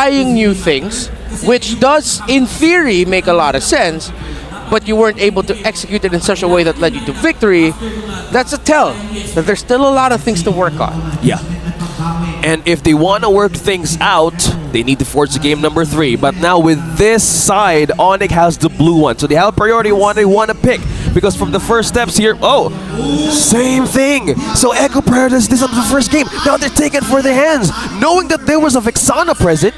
trying new things, which does, in theory, make a lot of sense, but you weren't able to execute it in such a way that led you to victory, that's a tell that there's still a lot of things to work on. Yeah. And if they want to work things out, they need to force the game number 3. But now with this side, ONIC has the blue one. So they have priority one they want to pick. Because from the first steps here, same thing. So Echo prioritized this on the first game. Now they're taking for their hands. Knowing that there was a Vexana present,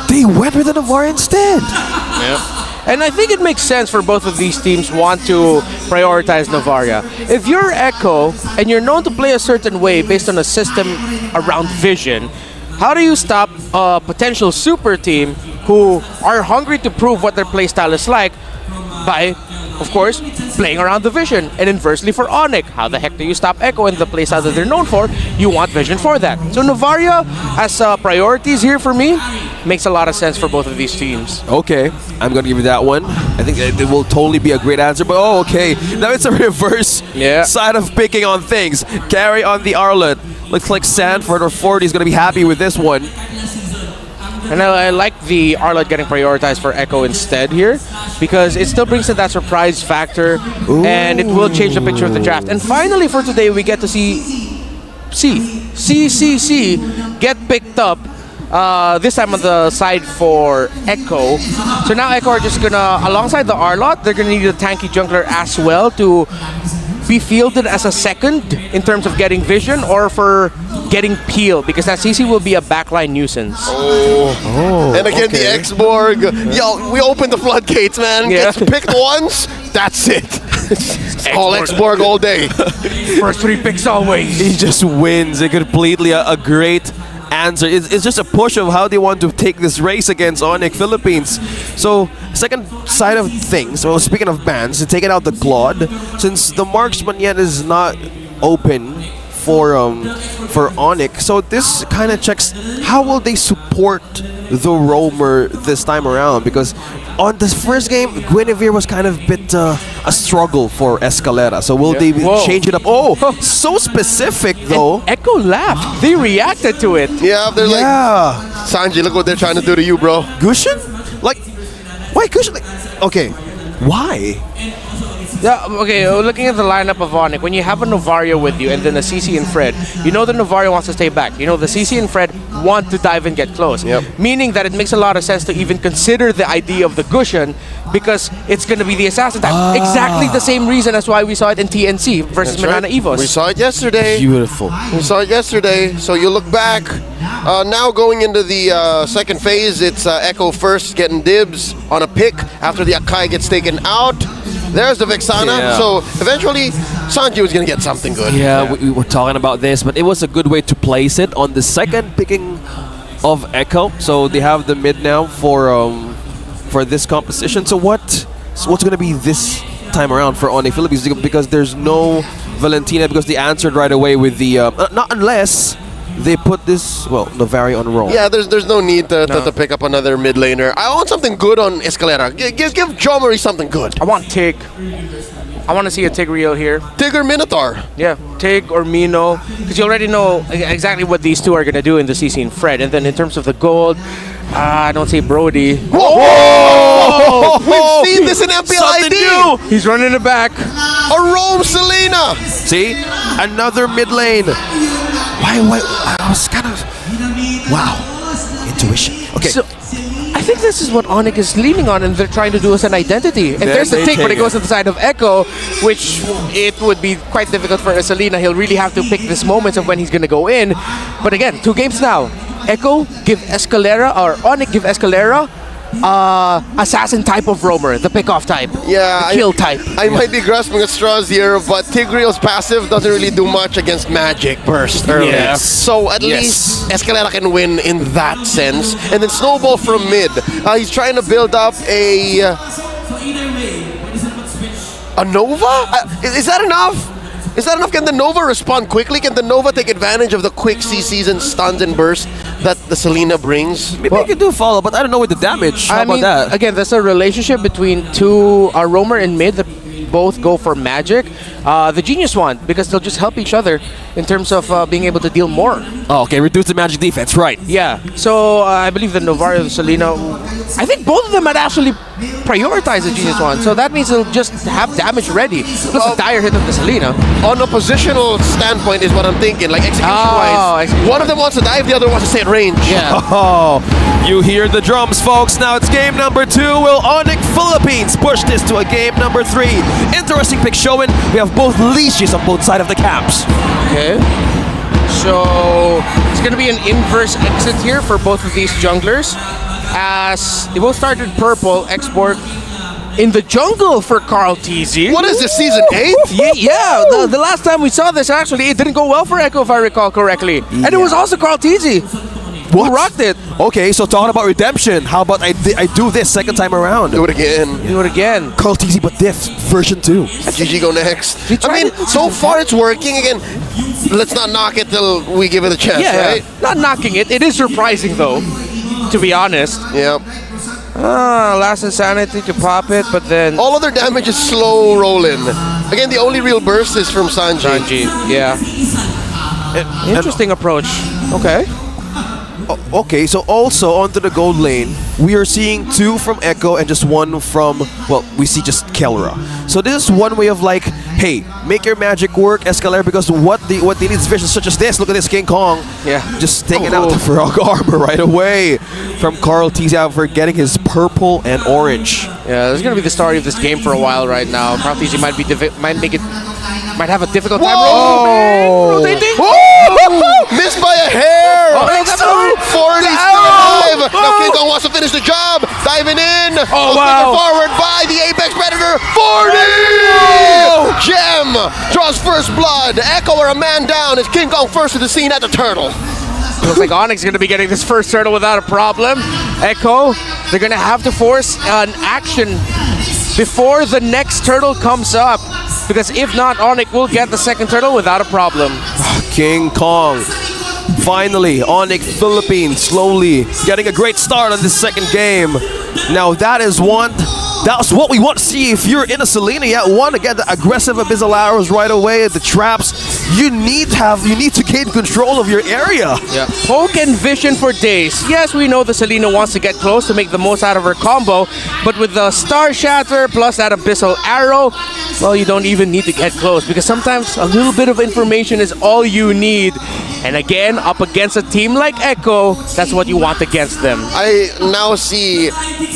they went with the Navarre instead. Yeah. And I think it makes sense for both of these teams want to prioritize Navaria. If you're Echo and you're known to play a certain way based on a system around vision, how do you stop a potential super team who are hungry to prove what their playstyle is like by, of course, playing around the vision? And inversely for ONIC, how the heck do you stop Echo in the playstyle that they're known for? You want vision for that. So Navaria as priorities here for me makes a lot of sense for both of these teams. Okay, I'm gonna give you that one. I think it will totally be a great answer, but okay. Now it's a reverse side of picking on things. Carry on the Arlet. Looks like Sanford or 40 is gonna be happy with this one. And I like the Arlet getting prioritized for Echo instead here, because it still brings in that surprise factor. Ooh. And it will change the picture of the draft. And finally for today, we get to see CCC get picked up. This time on the side for Echo. So now Echo are just gonna, alongside the Arlot, they're gonna need a tanky jungler as well to be fielded as a second in terms of getting vision or for getting peel, because that CC will be a backline nuisance. And again, the X-Borg. Yo, we opened the floodgates, man. Gets picked once, that's it. All X-Borg all day. First 3 picks always. He just wins. It completely a great answer. It's just a push of how they want to take this race against ONIC Philippines. So, second side of things, well, speaking of bans, to take it out the Claude, since the marksman yet is not open for ONIC, so this kind of checks how will they support the roamer this time around, because on this first game, Guinevere was kind of a bit a struggle for Escalera. So will they change it up? Oh, so specific though. And Echo laughed. They reacted to it. Yeah, they're like, Sanji, look what they're trying to do to you, bro. Gushin? Like, why Gushin? Like, okay, why? Yeah, okay, looking at the lineup of ONIC, when you have a Novaria with you and then a CC and Fred, you know the Novaria wants to stay back. You know the CC and Fred want to dive and get close. Meaning that it makes a lot of sense to even consider the idea of the Gushin, because it's going to be the assassin type. Exactly the same reason as why we saw it in TNC versus Manana Evos. We saw it yesterday. Beautiful. We saw it yesterday. So you look back. Now going into the second phase, it's Echo first getting dibs on a pick after the Akai gets taken out. There's the Vexana. So eventually, Sanji was going to get something good. We were talking about this, but it was a good way to place it on the second picking of Echo. So they have the mid now for this composition. So what's going to be this time around for ONIC Philippines? Because there's no Valentina, because they answered right away with the not unless they put this, Novari on roll. Yeah, there's no need to pick up another mid laner. I want something good on Escalera. Give Joe Marie something good. I want Tig. I want to see a Tigreal here. Tig or Minotaur? Yeah, Tig or Mino. Because you already know exactly what these two are going to do in the CC and Fred. And then in terms of the gold, I don't see Brody. Whoa! We've seen this in MPL ID. He's running it back. A Rome Selena. See? Another mid lane. Why? I was kind of... Wow. Intuition. Okay. So, I think this is what ONIC is leaning on, and they're trying to do as an identity. And there's the take, but it goes to the side of Echo, which it would be quite difficult for Selena. He'll really have to pick this moment of when he's going to go in. But again, 2 games now. Echo give Escalera, or ONIC give Escalera, assassin type of roamer, the pick-off type, the kill type. I might be grasping at straws here, but Tigreal's passive doesn't really do much against Magic Burst early. So at least Escalera can win in that sense. And then Snowball from mid. He's trying to build up a Nova? Is that enough? Is that enough? Can the Nova respond quickly? Can the Nova take advantage of the quick CCs and stuns and bursts that the Selena brings? Maybe I can do follow, but I don't know with the damage. How about that? Again, there's a relationship between two roamer and mid that both go for magic, the genius one, because they'll just help each other in terms of being able to deal more. Oh, okay, reduce the magic defense, right. Yeah, so I believe the Novario and the Selena, I think both of them had actually prioritized the genius one, so that means they'll just have damage ready. Plus the dire hit of the Selena. On a positional standpoint is what I'm thinking, like execution-wise. One of them wants to dive, the other wants to stay at range. Yeah. Oh, you hear the drums, folks. Now it's game number 2. Will ONIC Philippines push this to a game number 3? Interesting pick showing. We have both leashes on both sides of the caps. Okay. So it's going to be an inverse exit here for both of these junglers, as they both started purple, export in the jungle for Carl TZ. What is this, season 8? Yeah, the last time we saw this, actually, it didn't go well for Echo, if I recall correctly. And it was also Carl TZ who rocked it. Okay, so talking about redemption, how about I do this second time around? Do it again. Do it again. Carl TZ, but diff version 2. GG go next. tried I mean, it. so far it's working. Again, let's not knock it till we give it a chance, Yeah, right? not knocking it. It is surprising, though, to be honest. Yeah. Last Insanity to pop it, but then... All other damage is slow rolling. Again, the only real burst is from Sanji. Sanji, yeah. Interesting approach. Okay. Okay, so also onto the gold lane, we are seeing 2 from Echo and just 1 from, well, we see just Kelra. So this is one way of like, hey, make your magic work, Escalera, because what they need is vision such as this. Look at this King Kong. Yeah. Just taking out the frog armor right away from Carl TZ for getting his purple and orange. Yeah, this is gonna be the story of this game for a while right now. Carl TZ might have a difficult time rotating. Missed by a hair! Oh, that's So 40 still alive! Now King Kong wants to finish the job! Diving in! Wow. Forward by the Apex Predator! 40! Gem draws first blood! Echo are a man down as King Kong first to the scene at the turtle. Looks like ONIC's going to be getting this first turtle without a problem. Echo, they're going to have to force an action before the next turtle comes up, because if not, ONIC will get the second turtle without a problem. King Kong. Finally, ONIC Philippines slowly getting a great start on this second game. Now that's what we want to see if you're in a Selena. Yeah, want to get the aggressive abyssal arrows right away at the traps. You need to gain control of your area. Yeah. Poke and vision for days. Yes, we know the Selena wants to get close to make the most out of her combo, but with the Star Shatter plus that abyssal arrow, well, you don't even need to get close, because sometimes a little bit of information is all you need. And again, up against a team like Echo, that's what you want against them. I now see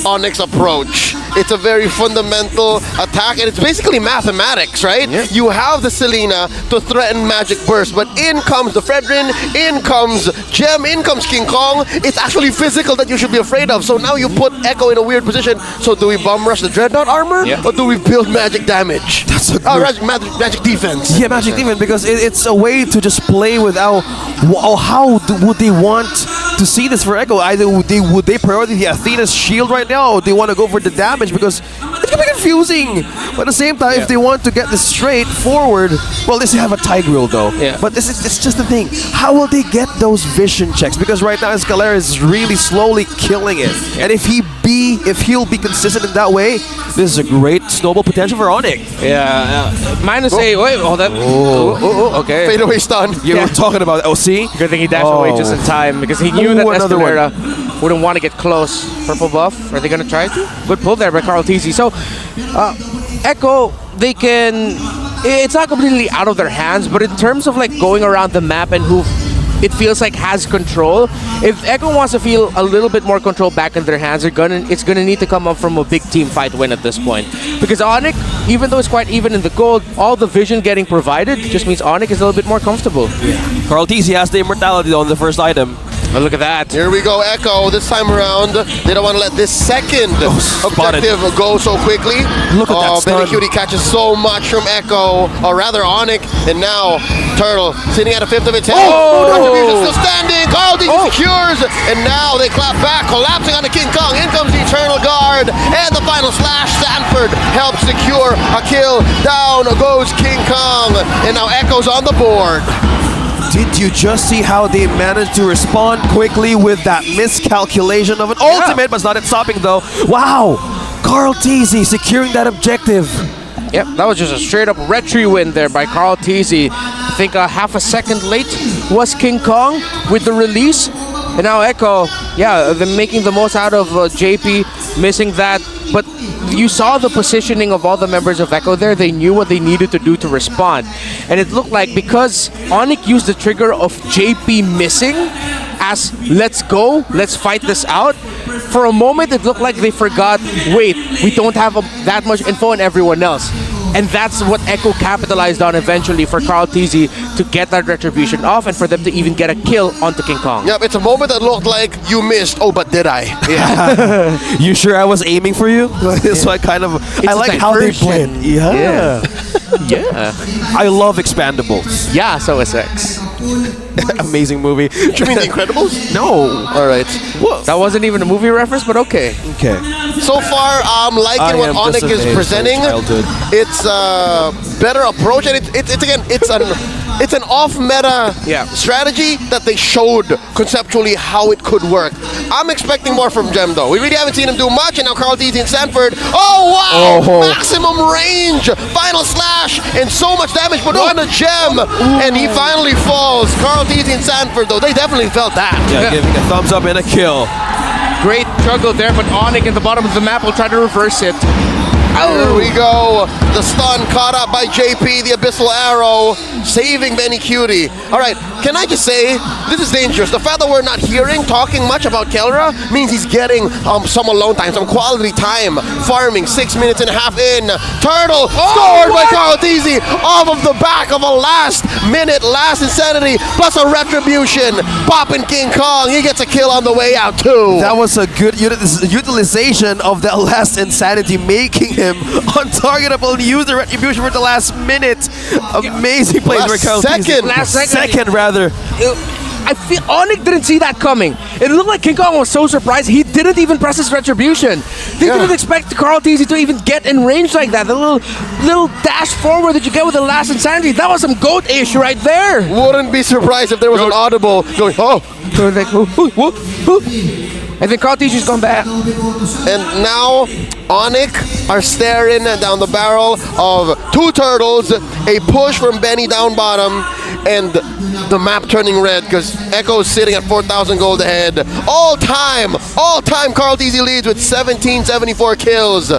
ONIC's approach. It's a very fundamental attack, and it's basically mathematics, right? Yeah. You have the Selena to threaten Magic Burst, but in comes the Fredrin, in comes Gem, in comes King Kong. It's actually physical that you should be afraid of. So now you put Echo in a weird position. So do we bomb rush the Dreadnought armor, or do we build magic damage? That's a magic defense. Yeah, magic defense, because it's a way to just play without. Would they want to see this for Echo? Either would they prioritize the Athena's shield right now, or they want to go for the damage, because it can be confusing. But at the same time, if they want to get this straight forward, well, they have a Tigreal though. Yeah. But it's just the thing. How will they get those vision checks? Because right now Escalera is really slowly killing it. And if he'll be consistent in that way, this is a great snowball potential for ONIC. Yeah, minus a. Wait, okay. Fade away stun. You were talking about OC? Good thing he dashed away just in time, because he knew that another Escalera wouldn't want to get close. Purple buff. Are they going to try to? Good pull there by Carl TZ. So, Echo, they can... It's not completely out of their hands, but in terms of like going around the map and who it feels like has control, if Echo wants to feel a little bit more control back in their hands, it's gonna need to come up from a big team fight win at this point. Because ONIC, even though it's quite even in the gold, all the vision getting provided just means ONIC is a little bit more comfortable. Yeah. Carl TZ has the immortality on the first item. But look at that. Here we go, Echo. This time around, they don't want to let this second objective go so quickly. Look at that stun. Benny Cutie catches so much from Echo, or rather ONIC, and now Turtle sitting at a fifth of its health. Contribution still standing. Carl D secures, and now they clap back, collapsing onto King Kong. In comes the Eternal Guard, and the final slash. Sanford helps secure a kill. Down goes King Kong, and now Echo's on the board. Did you just see how they managed to respond quickly with that miscalculation of an ultimate, but it's not it stopping though. Wow! Carl TZ securing that objective. Yep, that was just a straight up retry win there by Carl Teasy. I think half a second late was King Kong with the release. And now Echo, yeah, they're making the most out of JP, missing that. But you saw the positioning of all the members of Echo there. They knew what they needed to do to respond. And it looked like because ONIC used the trigger of JP missing as let's go, let's fight this out. For a moment, it looked like they forgot, wait, we don't have that much info on everyone else. And that's what Echo capitalized on eventually for Carl Teasy to get that retribution off and for them to even get a kill onto King Kong. Yep, it's a moment that looked like you missed. Oh, but did I? Yeah. You sure I was aiming for you? So I kind of... I like how they played. Yeah. Yeah. I love Expandables. Yeah, so is X. Amazing movie. Do you mean The Incredibles? No. All right. Whoa. That wasn't even a movie reference, but okay. Okay. So far, I'm liking what ONIC is presenting. It's a better approach, and it's an off-meta strategy that they showed conceptually how it could work. I'm expecting more from Gem, though. We really haven't seen him do much, and now Carl Teasy and Sanford. Oh, wow! Oh. Maximum range! Final slash! And so much damage, but on a Gem! And he finally falls. Carl Teasy and Sanford, though, they definitely felt that. Yeah, giving a thumbs up and a kill. Great struggle there, but ONIC at the bottom of the map will try to reverse it. There we go. The stun caught up by JP, the Abyssal Arrow, saving Benny Cutie. All right, can I just say, this is dangerous. The fact that we're not talking much about Kelra means he's getting some alone time, some quality time, farming 6 minutes and a half in. Turtle scored by Carl Teasy off of the back of a last insanity, plus a retribution. Popping King Kong, he gets a kill on the way out too. That was a good utilization of that last insanity, making him untargetable and use the retribution for the last minute. Amazing plays by Carl Teasy. Last second. Second, rather. I feel ONIC didn't see that coming. It looked like King Kong was so surprised he didn't even press his retribution. They didn't expect Carl Teasy to even get in range like that. The little dash forward that you get with the last insanity, that was some goat-ish right there. Wouldn't be surprised if there was an audible going, oh. So like, and then Carl Teasy's gone back. And now ONIC are staring down the barrel of two turtles, a push from Benny down bottom, and the map turning red because Echo is sitting at 4,000 gold ahead. All time Carl Teasy leads with 1774 kills.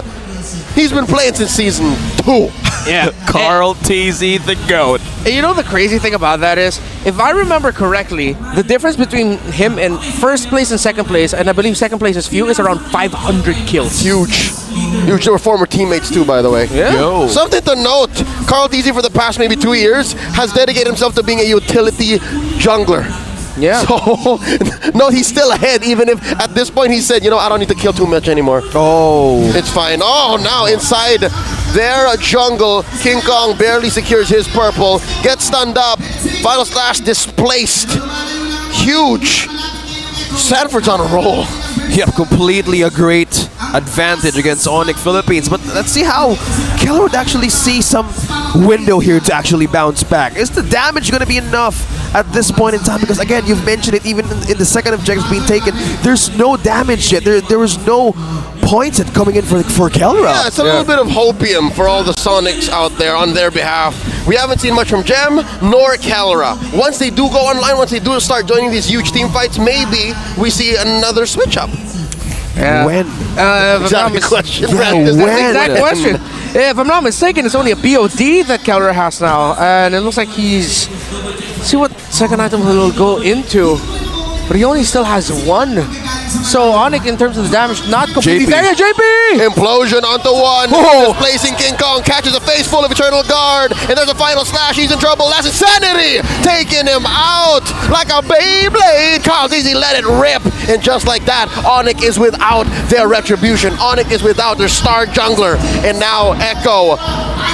He's been playing since season 2. Yeah. Carl Teasy, the GOAT. And you know the crazy thing about that is, if I remember correctly, the difference between him in first place and second place, and I believe second place is few, is around 500 kills. Huge. They were former teammates too, by the way. Yeah. Yo. Something to note, Carl Teasy for the past maybe 2 years has dedicated himself to being a utility jungler. Yeah. So, no, he's still ahead, even if at this point he said, I don't need to kill too much anymore. Oh. It's fine. Oh, now inside their jungle, King Kong barely secures his purple, gets stunned up, final slash displaced. Huge. Sanford's on a roll. Yeah, completely a great advantage against ONIC Philippines. But let's see how Keller would actually see some window here to actually bounce back. Is the damage going to be enough at this point in time? Because again, you've mentioned it, even in the second objective being taken, there's no damage yet. There was no points at coming in for Kelra. Yeah, it's a little bit of hopium for all the Sonics out there on their behalf. We haven't seen much from Gem nor Kelra. Once they do go online, once they do start joining these huge team fights, maybe we see another switch up. When? Exact question. Exact question. If I'm not mistaken, it's only a BOD that Kelra has now, and it looks like he's... See what second item he'll go into, but he only still has one. So ONIC, in terms of the damage, not completely there. Yeah, JP! Implosion onto one. Displacing King Kong, catches a face full of Eternal Guard, and there's a final slash. He's in trouble. That's insanity! Taking him out like a Beyblade. Carl Teasy let it rip. And just like that, ONIC is without their retribution. ONIC is without their star jungler. And now Echo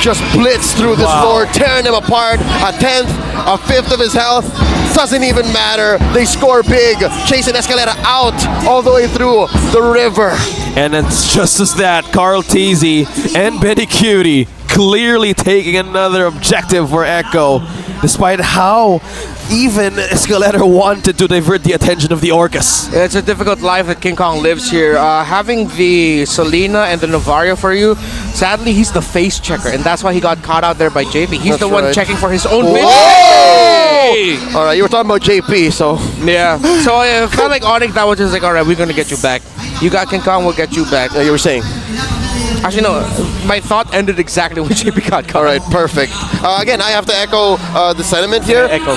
just blitz through this Lord, tearing him apart. A 10th, a 5th of his health. Doesn't even matter. They score big, chasing Escalera out all the way through the river. And it's just as that, Carl Teasy and Benny Cutie clearly taking another objective for Echo. despite how even Escalator wanted to divert the attention of the Orcas. It's a difficult life that King Kong lives here. Having the Selena and the Novario for you, sadly, he's the face checker, and that's why he got caught out there by JP. He's That's the one right. checking for his own Whoa! vision. Hey! All right, you were talking about JP, so Yeah. So it felt like ONIC that was just like, all right, we're going to get you back. You got King Kong, we'll get you back. you were saying. Actually, no. My thought ended exactly when JP got caught. All right, perfect. Again, I have to echo the sentiment here. Echo.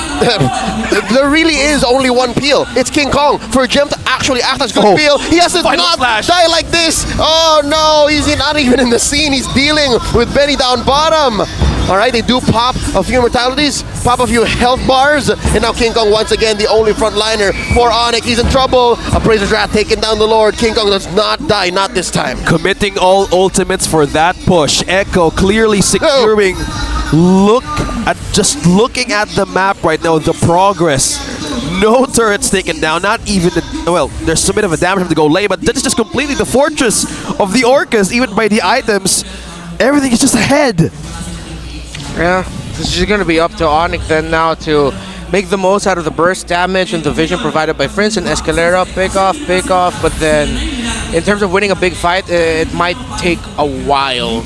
There really is only one peel. It's King Kong. For Jim to actually act as good Oh. peel, he has to Final not slash. die like this. Oh no, he's not even in the scene. He's dealing with Benny down bottom. All right, they do pop a few mortalities, pop a few health bars, and now King Kong once again the only frontliner for ONIC. He's in trouble. Appraiser's Wrath taking down the Lord. King Kong does not die, not this time. Committing all ultimates for that push. Echo clearly securing. Just looking at the map right now, the progress. No turrets taken down, not even well, there's a bit of a damage to go lay, but that is just completely the fortress of the Orcas, even by the items. Everything is just ahead. Yeah, this is going to be up to ONIC then now to make the most out of the burst damage and the vision provided by Prince and Escalera. Pick off, but then in terms of winning a big fight, it might take a while.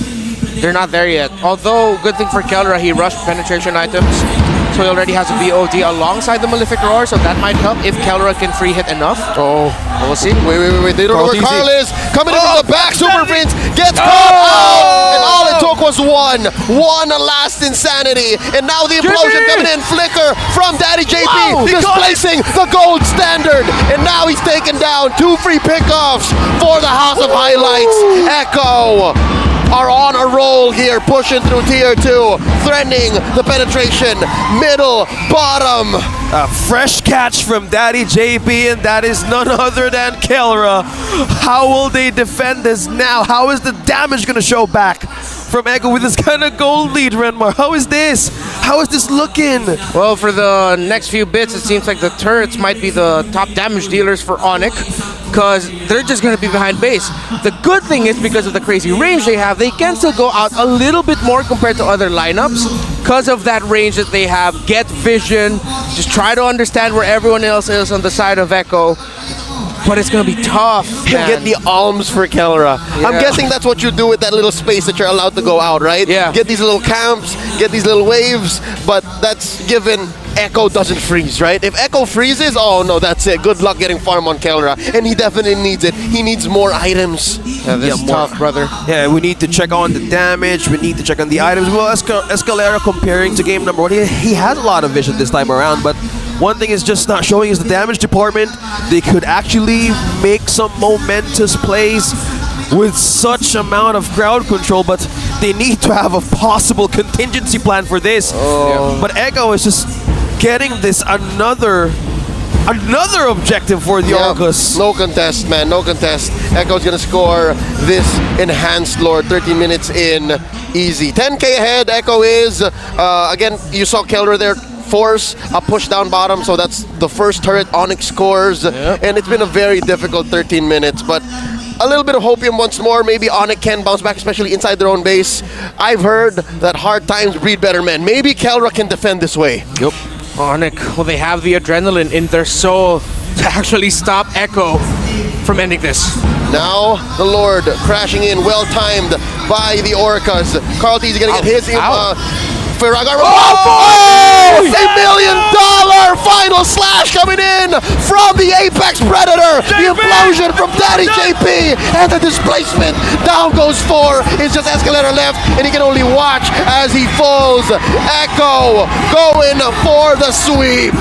They're not there yet. Although, good thing for Kelra, he rushed penetration items, so he already has a BOD alongside the Malefic Roar, so that might help if Kelra can free hit enough. Oh, We'll see. wait. They don't know where Carl Carl is. Coming in Oh, from the back, Super insanity. Prince gets caught out, and all it took was one last insanity, and now the implosion JP! coming in, flicker from Daddy JP, Wow, he got displacing the gold standard, and now he's taken down 2 free pickoffs for the House of Highlights. Echo are on a roll here, pushing through tier 2, threatening the penetration, middle, bottom. A fresh catch from Daddy JP, and that is none other than Kelra. How will they defend this now? How is the damage going to show back from Echo with this kind of gold lead, Renmar? How is this? How is this looking? Well, for the next few bits, it seems like the turrets might be the top damage dealers for ONIC, because they're just going to be behind base. The good thing is, because of the crazy range they have, they can still go out a little bit more compared to other lineups. Because of that range that they have, get vision, just try to understand where everyone else is on the side of Echo. But it's going to be tough, man. Get the alms for Kelra. I'm Yeah. guessing that's what you do with that little space that you're allowed to go out, right? Yeah. Get these little camps, get these little waves, but that's given Echo doesn't freeze, right? If Echo freezes, oh no, that's it. Good luck getting farm on Kelra. And he definitely needs it. He needs more items. Yeah, this is tough, brother. Yeah, we need to check on the damage. We need to check on the items. Well, Escalera comparing to game number 1, he has a lot of vision this time around, but one thing is just not showing is the damage department. They could actually make some momentous plays with such amount of crowd control, but they need to have a possible contingency plan for this. Oh. But Echo is just getting this another objective for the Orcas. No contest, man. No contest. Echo's gonna score this enhanced Lord 13 minutes in. Easy. 10k ahead, Echo is. Again, you saw Kelra there force a push down bottom, so that's the first turret ONIC scores. And it's been a very difficult 13 minutes, but a little bit of hopium once more. Maybe ONIC can bounce back, especially inside their own base. I've heard that hard times breed better men. Maybe Kelra can defend this way. Yep. ONIC, well, they have the adrenaline in their soul to actually stop Echo from ending this. Now the Lord crashing in, well timed by the Orcas. Carl T is gonna get his Ferragar. Oh! $1 million final slash coming in from the Apex Predator. The implosion from Daddy JP and the displacement. Down goes 4. It's just Escalator left, and he can only watch as he falls. Echo going for the sweep.